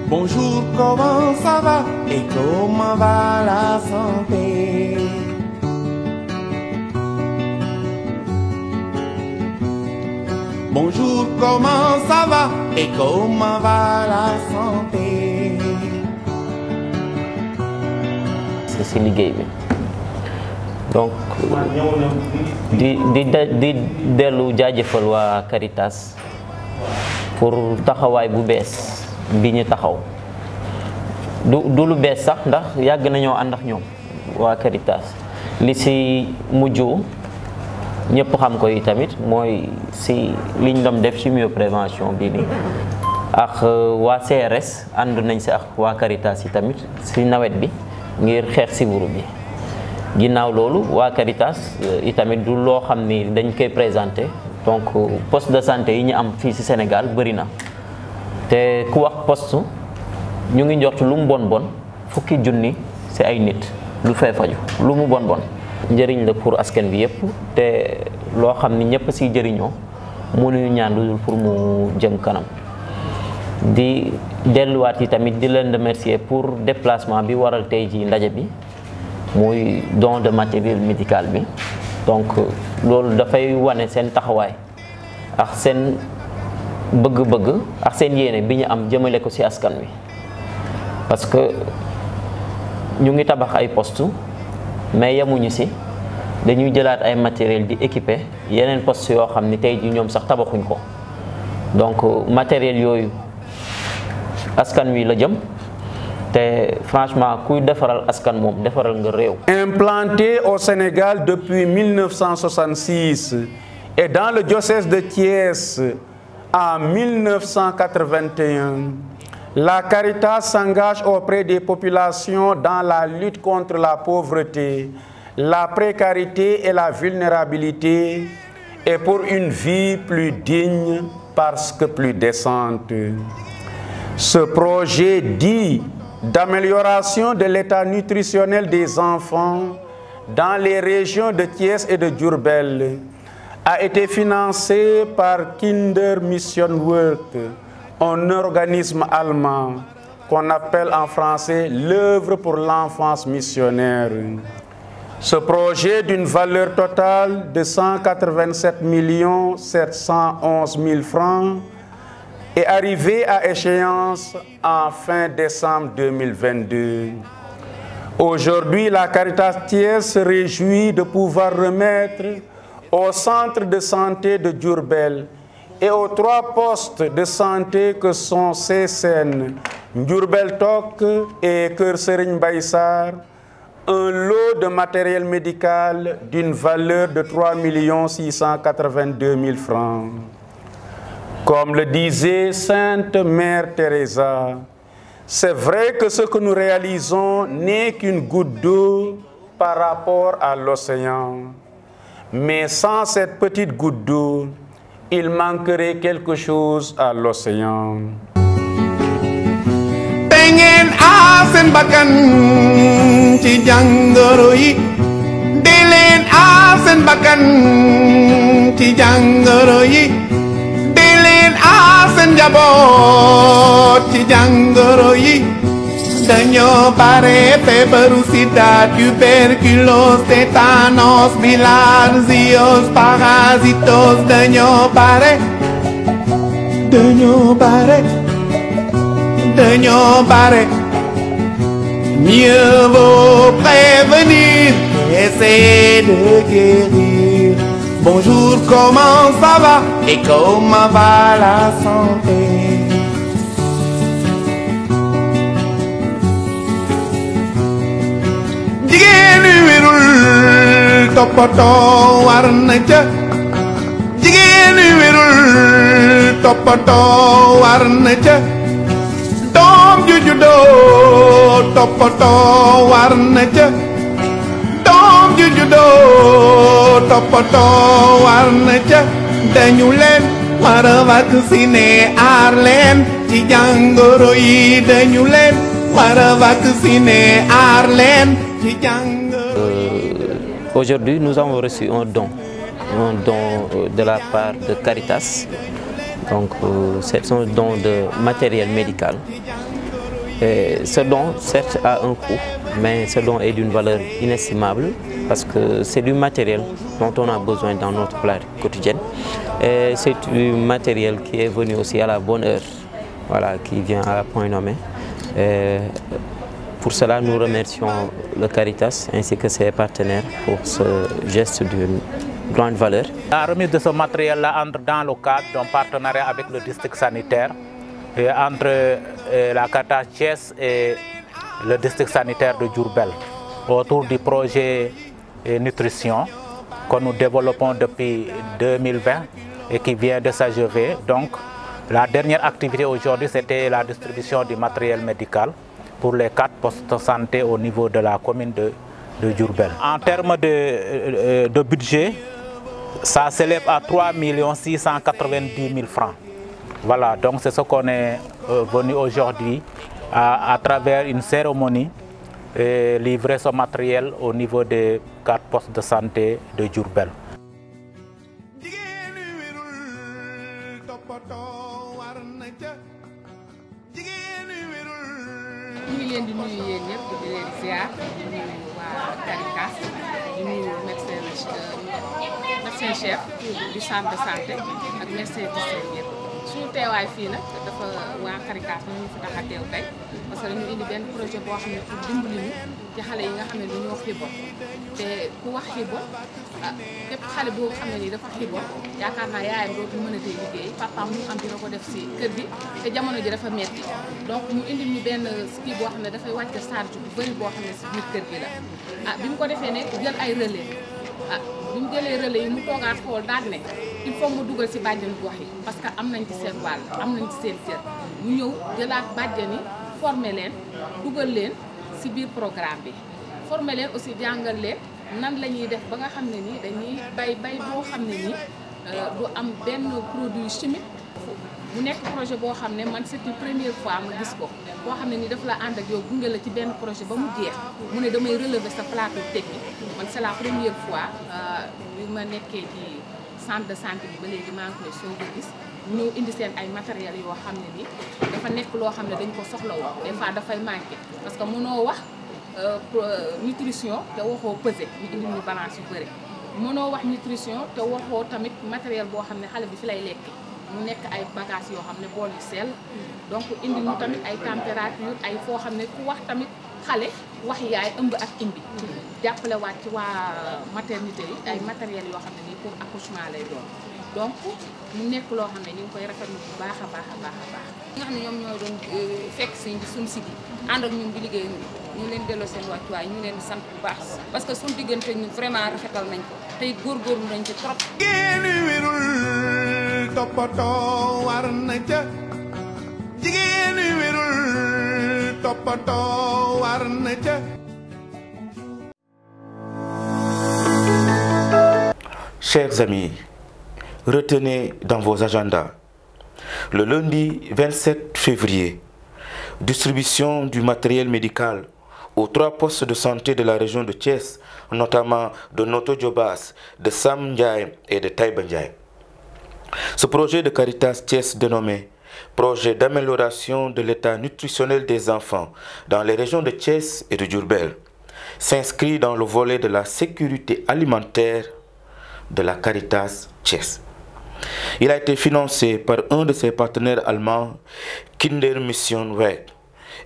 Bonjour, comment ça va et comment va la santé? Bonjour, comment ça va et comment va la santé? C'est liggéey bi donc di dellu jaajëfal waa Caritas pour taxawaay bu bees bi ñu taxaw du lu bees sax ndax yàgg nañoo ànd ak ñoom waa Caritas li si mujj ñëpp xam ko yi tamit mooy si liñ doon def ci myoprévention bii nii ak waa CRS ànd nañ si ak waa Caritas yi tamit si nawet bi ngir xeex sibiru bi ginnaaw loolu waa Caritas yi tamit du loo xam ni dañ koy présenté donc poste de santé yi ñu am fii si Sénégal bëri na te ku wax poste ñu ngi njort lu mu bon fukki junni ci ay nit lu fay faju lu mu bon njëriñ la pour askan bi yépp te loo xam ni ñëpp ci jëriñoo mënuñu ñaan lu dul pour mu jëm kanam di delluwaat yi tamit di leen remercier pour déplacement bi waral tey ji ndaje bi muy don de matériel médical bi donc loolu dafay wane seen taxawaay ak seen bëgg-bëgg ak seen yéene bi ñu am jëmale ko ci askan wi parce que ñu ngi tabax ay poste mais yemuñu ci dañuy jëlaat ay matériel di équiper yeneen poste yoo xam ni tey ji ñoom sax tabaxuñ ko donc matériel yooyu askan wi la jëm te franchement kuy defaral askan moom defaral nga réew. Implanté au Sénégal depuis 1966 et dans le diocèse de Thiès en 1981, la Caritas s'engage auprès des populations dans la lutte contre la pauvreté, la précarité et la vulnérabilité et pour une vie plus digne parce que plus décente. Ce projet dit d'amélioration de l'état nutritionnel des enfants dans les régions de Thiès et de Diourbel a été financé par Kinder Mission Zweck, un organisme allemand qu'on appelle en français l'œuvre pour l'enfance missionnaire. Ce projet d'une valeur totale de 187 711 000 francs est arrivé à échéance en fin décembre 2022. Aujourd'hui, la Caritas Thiès se réjouit de pouvoir remettre au centre de santé de Diourbel et aux 3 postes de santé que sont CSN, Diourbel Tok et Keur Serigne Mbaye Sarr, un lot de matériel médical d'une valeur de 3 682 000 francs. Comme le disait Sainte Mère Teresa, c'est vrai que ce que nous réalisons n'est qu'une goutte d'eau par rapport à l'océan. Mais sans cette petite goutte d'eau, il manquerait quelque chose à l'océan. Pengen asen bakan ci jangoro yi delen asen bakan ci jangoro yi delen asen jabot ci jangoro yi dañoo bare feebaru sida tuberculose tétanos bilharziose parasitos dañoo bare mieux vaut prévenir qu'essayer de guérir. Bonjour, comment ça va et comment va la santé? Jigéenu wérul toppatoo war na ca. Jigéenu wérul toppatoo war na ca. Doom ju juddoo toppatoo war na ca. Doom ju juddoo toppatoo war na ca. dañu leen war a vacciner aar leen ci jàngoro yi dañu leen war a vacciner aar leen ci jàngoro yi. Aujourd'hui, nous avons reçu un don de la part de Caritas. Donc, c'est un don de matériel médical. Et ce don, certes, a un coût, mais ce don est d'une valeur inestimable parce que c'est du matériel dont on a besoin dans notre plan quotidien. Et c'est du matériel qui est venu aussi à la bonne heure, voilà, qui vient à point nommé. Et pour cela, nous remercions le Caritas ainsi que ses partenaires pour ce geste d'une grande valeur. La remise de ce matériel-là entre dans le cadre d'un partenariat avec le district sanitaire et entre la Caritas Thiès et le district sanitaire de Diourbel autour du projet nutrition que nous développons depuis 2020 et qui vient de s'achever. Donc, la dernière activité aujourd'hui, c'était la distribution du matériel médical pour les 4 postes de santé au niveau de la commune de Diourbel. En termes de budget, ça s'élève à 3 690 000 francs. Voilà, donc c'est ce qu'on est venu aujourd'hui à travers une cérémonie et livrer ce matériel au niveau des 4 postes de santé de Diourbel. ñu ngi leen di nuyu yéen ñëpp di leen ziar di nuyu waa Caritas di nuyu médecin chef du centre de santé ak médecin district yëpp suñu teewaay fii nag dafa waa Caritas ñu ngi fi tax a teew tey parce que dañu indi benn projet boo xam ne pour dimbali ñu ci xale yi nga xam ne dañoo xiibon te ku wax xiibon képp xale boo xam ne nii dafa xiibon yaakaar naa yaayam dootu mën a tey liggéey papaam mu am dina ko def si kër gi te jamono ji dafa metti donc mu indi ñu benn ski boo xam ne dafay wàcce charge bu bëri boo xam ne si biir kër gi la bi mu ko defee ne jël ay relais bi mu jëlee relais yi mu toogaat xool daal ne il faut mu dugal si bàjjenu gox yi parce que am nañ ci seen wàll am nañ ci seen cër mu ñëw jëlaat bàjjen yi former leen dugal leen si biir programme bi former leen aussi jàngal leen nan la ñuy def ba nga xam ne nii dañuy bay boo xam ne nii du am benn produit chimique mu nekk projet boo xam ne man c'est une première fois ma gis ko boo xam ne nii dafa la ànd ak yow gunge la ci benn projet ba mu jeex mu ne damay relever sa plateau technique man c'est la première fois bi ma nekkee ci centre de santé bi ba léegi maa ngi koy soog a gis ñëw indi seen ay matériel yoo xam ne nii dafa nekk loo xam ne dañ ko soxlawoo des fois dafay manqué parce que mënoo wax nutrition te waxoo pesé ñu indi ñu balance yu bëri mënoo wax nutrition te waxoo tamit matériel boo xam ne xale bi fi lay lekk mu nekk ay bagages yoo xam ne bool yu sell donc indi ñu tamit ay température ay foo xam ne ku wax tamit xale wax yaay ëmb ak imbi jàppale waat ci waa maternité yi ay matériel yoo xam ne nii pour accouchement lay doon donc mu nekk loo xam ne ñu ngi koy rafetlu bu baax a baax a baax a baax ñi nga xam ne ñoom ñoo doon fekk si suñu site yi ànd ak ñun di liggéey ñu leen delloo seen wàccuwaay ñu leen sant bu baax parce que suñu diggante ñu vraiment rafetal nañ ko tey góorgóorlu nañ ci trop. jigéen wirul toppatoo war na ca jigéen wirul toppatoo war na ca. Chers amis, retenez dans vos agendas le lundi 27 février, distribution du matériel médical aux 3 postes de santé de la région de Thiès, notamment de Noto Djobas, de Sam Ndiaye et de Taïba Ndiaye. Ce projet de Caritas Thiès dénommé Projet d'amélioration de l'état nutritionnel des enfants dans les régions de Thiès et de Diourbel s'inscrit dans le volet de la sécurité alimentaire de la Caritas Thiès. Il a été financé par un de ses partenaires allemands, Kinder Mission Weg,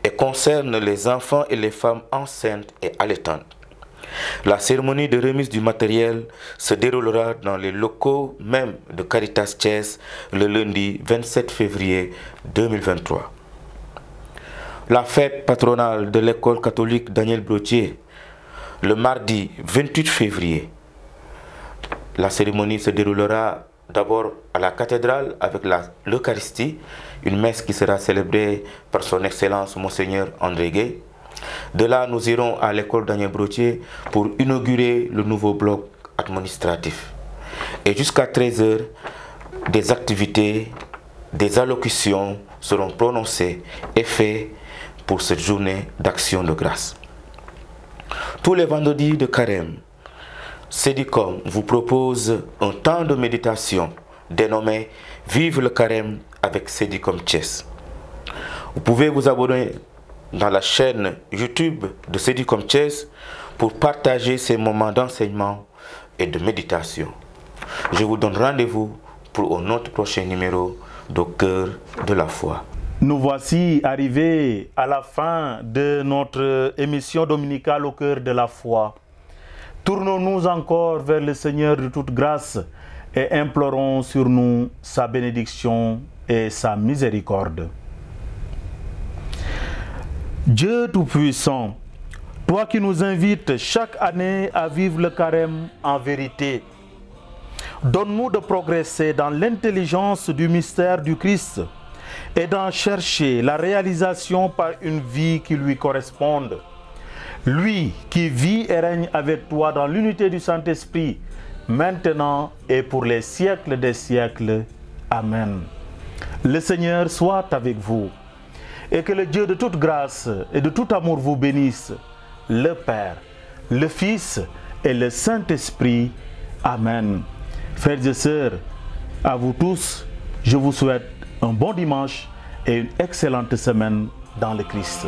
et concerne les enfants et les femmes enceintes et allaitantes. La cérémonie de remise du matériel se déroulera dans les locaux même de Caritas Thiès le lundi 27 février 2023. La fête patronale de l'école catholique Daniel Brottier le mardi 28 février. La cérémonie se déroulera d'abord à la cathédrale avec l'Eucharistie, une messe qui sera célébrée par son Excellence Monseigneur André Gay. De là, nous irons à l'école Daniel Brottier pour inaugurer le nouveau bloc administratif. Et jusqu'à 13 h, des activités, des allocutions seront prononcées et faites pour cette journée d'action de grâce. Tous les vendredis de Carême, Cédicom vous propose un temps de méditation dénommé Vive le Carême avec Cédicom Thiès. Vous pouvez vous abonner dans la chaîne YouTube de Cédicom Thiès pour partager ces moments d'enseignement et de méditation. Je vous donne rendez-vous pour un autre prochain numéro d'Au cœur de la foi. Nous voici arrivés à la fin de notre émission dominicale Au cœur de la foi. Tournons-nous encore vers le Seigneur de toute grâce et implorons sur nous sa bénédiction et sa miséricorde. Dieu Tout-Puissant, toi qui nous invites chaque année à vivre le carême en vérité, donne-nous de progresser dans l'intelligence du mystère du Christ et d'en chercher la réalisation par une vie qui lui corresponde. Lui qui vit et règne avec toi dans l'unité du Saint-Esprit, maintenant et pour les siècles des siècles. Amen. Le Seigneur soit avec vous et que le Dieu de toute grâce et de tout amour vous bénisse, le Père, le Fils et le Saint-Esprit. Amen. Frères et sœurs, à vous tous, je vous souhaite un bon dimanche et une excellente semaine dans le Christ.